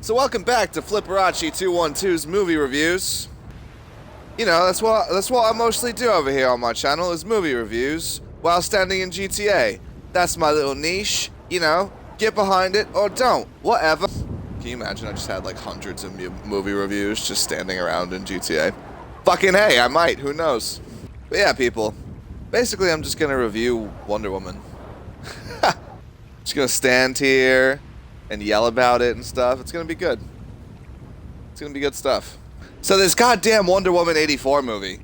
So welcome back to Flipperachi 212's movie reviews. You know, that's what I mostly do over here on my channel is movie reviews while standing in GTA. That's my little niche, you know, get behind it or don't, whatever. Can you imagine I just had like hundreds of movie reviews just standing around in GTA? Fucking hey, I might, who knows? But yeah, people, basically I'm just gonna review Wonder Woman. Just gonna stand here and yell about it and stuff. It's gonna be good. It's gonna be good stuff. So this goddamn Wonder Woman 84 movie,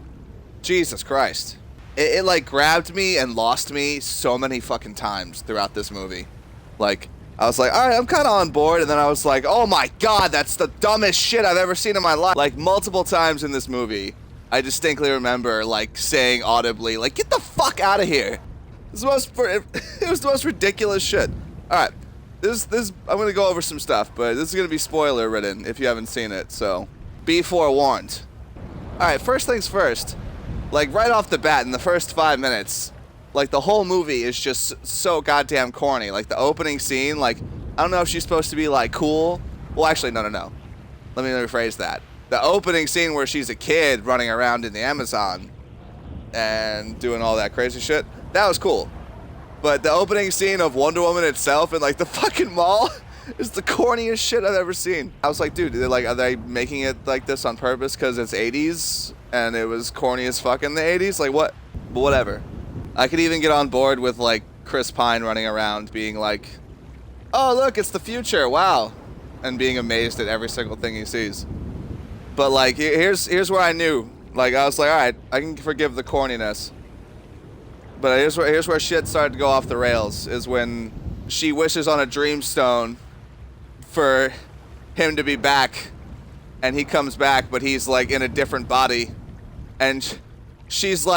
Jesus Christ. It like grabbed me and lost me so many fucking times throughout this movie. Like, I was like, alright, I'm kinda on board, and then I was like, oh my god, that's the dumbest shit I've ever seen in my life. Like, multiple times in this movie, I distinctly remember, like, saying audibly, like, get the fuck out of here. It was the most ridiculous shit. Alright. I'm gonna go over some stuff, but this is gonna be spoiler ridden if you haven't seen it, so be forewarned. Alright, first things first, like right off the bat in the first 5 minutes, like the whole movie is just so goddamn corny. Like the opening scene, like, I don't know if she's supposed to be like cool. Well, actually, no. Let me rephrase that. The opening scene where she's a kid running around in the Amazon and doing all that crazy shit, that was cool. But the opening scene of Wonder Woman itself in like the fucking mall is the corniest shit I've ever seen. I was like, dude, are they making it like this on purpose because it's 80s and it was corny as fuck in the 80s? Like what? But whatever. I could even get on board with like Chris Pine running around being like, oh look, it's the future, wow, and being amazed at every single thing he sees. But like here's where I knew. Like I was like, all right, I can forgive the corniness. But here's where shit started to go off the rails, is when she wishes on a dreamstone for him to be back, and he comes back, but he's like in a different body, and she's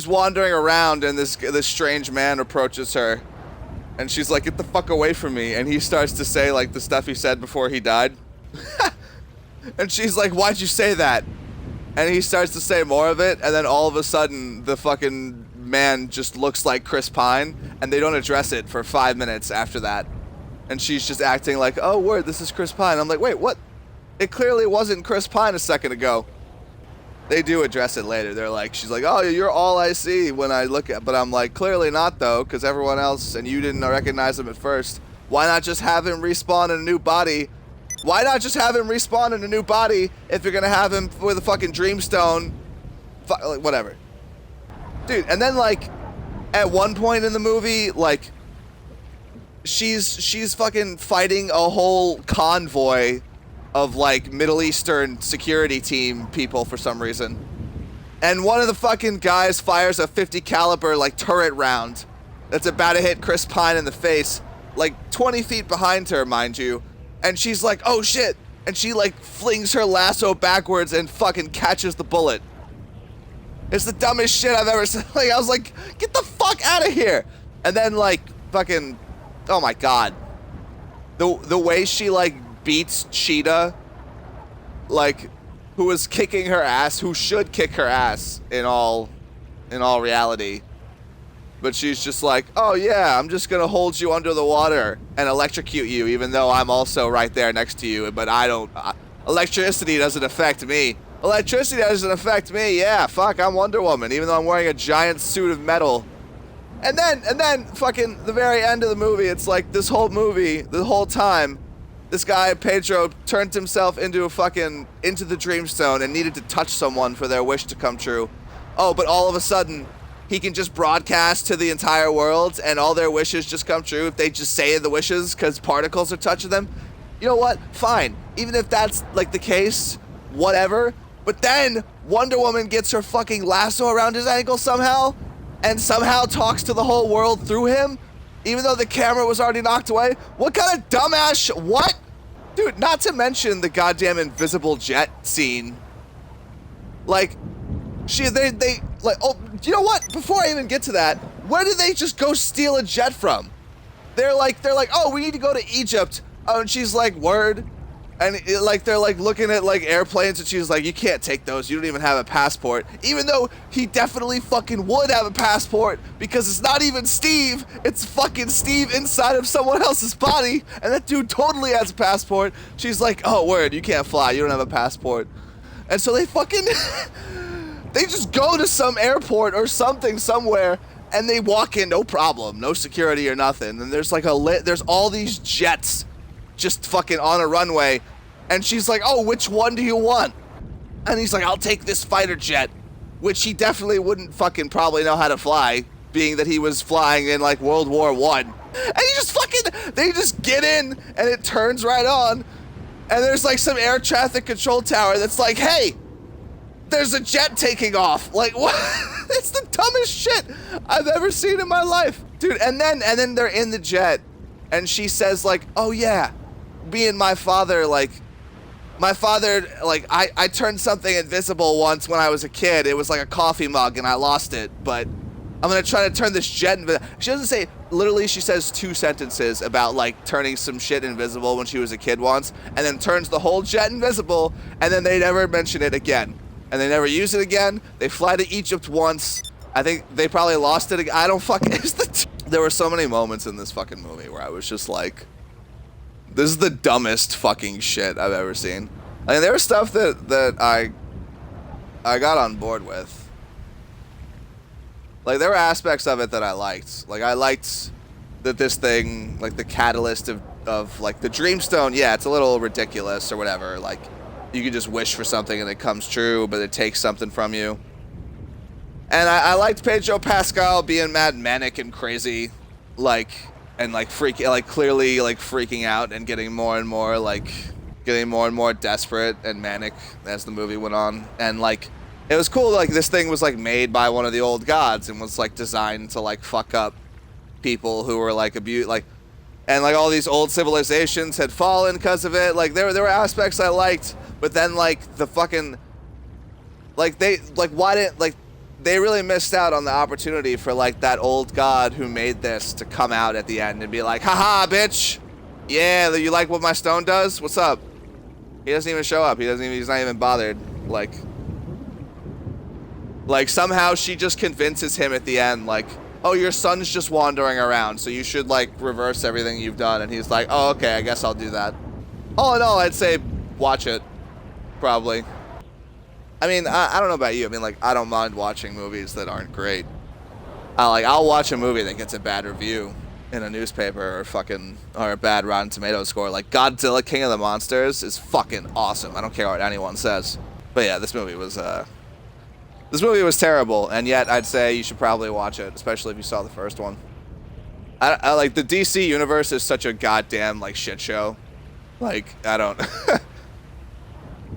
wandering around, and this strange man approaches her, and she's like, get the fuck away from me, and he starts to say like the stuff he said before he died, and she's like, why'd you say that? And he starts to say more of it, and then all of a sudden the fucking man just looks like Chris Pine, and they don't address it for 5 minutes after that. And she's just acting like, oh word, this is Chris Pine. I'm like, wait, what? It clearly wasn't Chris Pine a second ago. They do address it later. They're like, she's like, oh, you're all I see when I look at, but I'm like, clearly not though, because everyone else, and you didn't recognize him at first. Why not just have him respawn in a new body? Why not just have him respawn in a new body if you're gonna have him with a fucking dreamstone? Like, whatever. Dude, and then like, at one point in the movie, like, she's fucking fighting a whole convoy of like Middle Eastern security team people for some reason. And one of the fucking guys fires a 50 caliber like turret round that's about to hit Chris Pine in the face, like 20 feet behind her, mind you. And she's like, oh shit. And she like flings her lasso backwards and fucking catches the bullet. It's the dumbest shit I've ever seen. Like, I was like, get the fuck out of here. And then like fucking, oh my god. The way she like beats Cheetah, like, who is kicking her ass, who should kick her ass in all reality. But she's just like, oh yeah, I'm just gonna hold you under the water and electrocute you, even though I'm also right there next to you. But I don't, electricity doesn't affect me. Electricity doesn't affect me, yeah, fuck, I'm Wonder Woman, even though I'm wearing a giant suit of metal. And then fucking the very end of the movie, it's like this whole movie, the whole time, this guy, Pedro, turned himself into the Dreamstone and needed to touch someone for their wish to come true. Oh, but all of a sudden, he can just broadcast to the entire world and all their wishes just come true if they just say the wishes because particles are touching them. You know what? Fine. Even if that's like the case, whatever. But then Wonder Woman gets her fucking lasso around his ankle somehow and somehow talks to the whole world through him, even though the camera was already knocked away. What kind of dumbass what? Dude, not to mention the goddamn invisible jet scene. Like, they like, oh, you know what? Before I even get to that, where did they just go steal a jet from? They're like, oh, we need to go to Egypt. Oh, and she's like, word. And like they're like looking at like airplanes, and she's like, you can't take those, you don't even have a passport. Even though he definitely fucking would have a passport, because it's not even Steve, it's fucking Steve inside of someone else's body, and that dude totally has a passport. She's like, oh word, you can't fly, you don't have a passport. And so they fucking they just go to some airport or something somewhere, and they walk in, no problem, no security or nothing. And there's like there's all these jets just fucking on a runway, and she's like, oh, which one do you want? And he's like, I'll take this fighter jet, which he definitely wouldn't fucking probably know how to fly, being that he was flying in like World War I. And he just fucking, they just get in, and it turns right on, and there's like some air traffic control tower that's like, hey, there's a jet taking off. Like, what? It's the dumbest shit I've ever seen in my life, dude. And then they're in the jet, and she says like, oh yeah, me and my father, like, I turned something invisible once when I was a kid. It was like a coffee mug, and I lost it, but I'm gonna try to turn this jet invisible. She doesn't say, literally, she says 2 sentences about like turning some shit invisible when she was a kid once, and then turns the whole jet invisible, and then they never mention it again. And they never use it again. They fly to Egypt once. I think they probably lost it again. I don't fucking... There were so many moments in this fucking movie where I was just like, this is the dumbest fucking shit I've ever seen. I mean, there was stuff that I got on board with. Like, there were aspects of it that I liked. Like, I liked that this thing, like, the catalyst of like, the Dreamstone, yeah, it's a little ridiculous or whatever. Like, you can just wish for something and it comes true, but it takes something from you. And I liked Pedro Pascal being mad manic and crazy, like, and like clearly like freaking out and getting more and more desperate and manic as the movie went on. And like, it was cool, like, this thing was like made by one of the old gods and was like designed to like fuck up people who were like abused, like, and like all these old civilizations had fallen because of it. Like, there were aspects I liked, but then like the fucking, like, they like, why didn't, like, they really missed out on the opportunity for like that old god who made this to come out at the end and be like, haha, bitch, yeah, you like what my stone does? What's up? He doesn't even show up. He's not even bothered. Like somehow she just convinces him at the end, like, oh, your son's just wandering around, so you should like reverse everything you've done. And he's like, oh, okay, I guess I'll do that. All in all, I'd say watch it, probably. I mean, I don't know about you. I mean, like, I don't mind watching movies that aren't great. I'll watch a movie that gets a bad review in a newspaper or a bad Rotten Tomatoes score. Like, Godzilla King of the Monsters is fucking awesome. I don't care what anyone says. But yeah, this movie was terrible, and yet I'd say you should probably watch it, especially if you saw the first one. I like, the DC universe is such a goddamn like shit show. Like, I don't.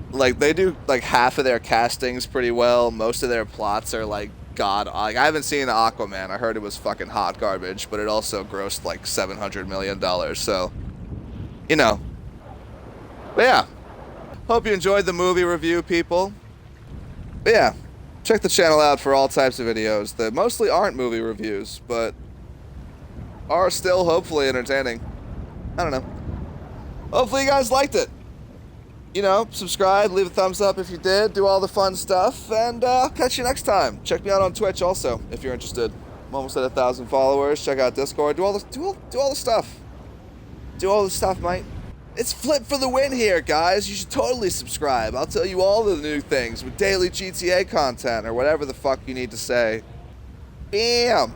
Like, they do like half of their castings pretty well. Most of their plots are like like, I haven't seen Aquaman. I heard it was fucking hot garbage, but it also grossed like $700 million. So, you know. But yeah, hope you enjoyed the movie review, people. But yeah, check the channel out for all types of videos that mostly aren't movie reviews, but are still hopefully entertaining. I don't know. Hopefully you guys liked it. You know, subscribe, leave a thumbs up if you did, do all the fun stuff, and I'll catch you next time. Check me out on Twitch also, if you're interested. I'm almost at 1,000 followers. Check out Discord. Do all the stuff. Do all the stuff, mate. It's Flip for the win here, guys. You should totally subscribe. I'll tell you all the new things with daily GTA content or whatever the fuck you need to say. Bam!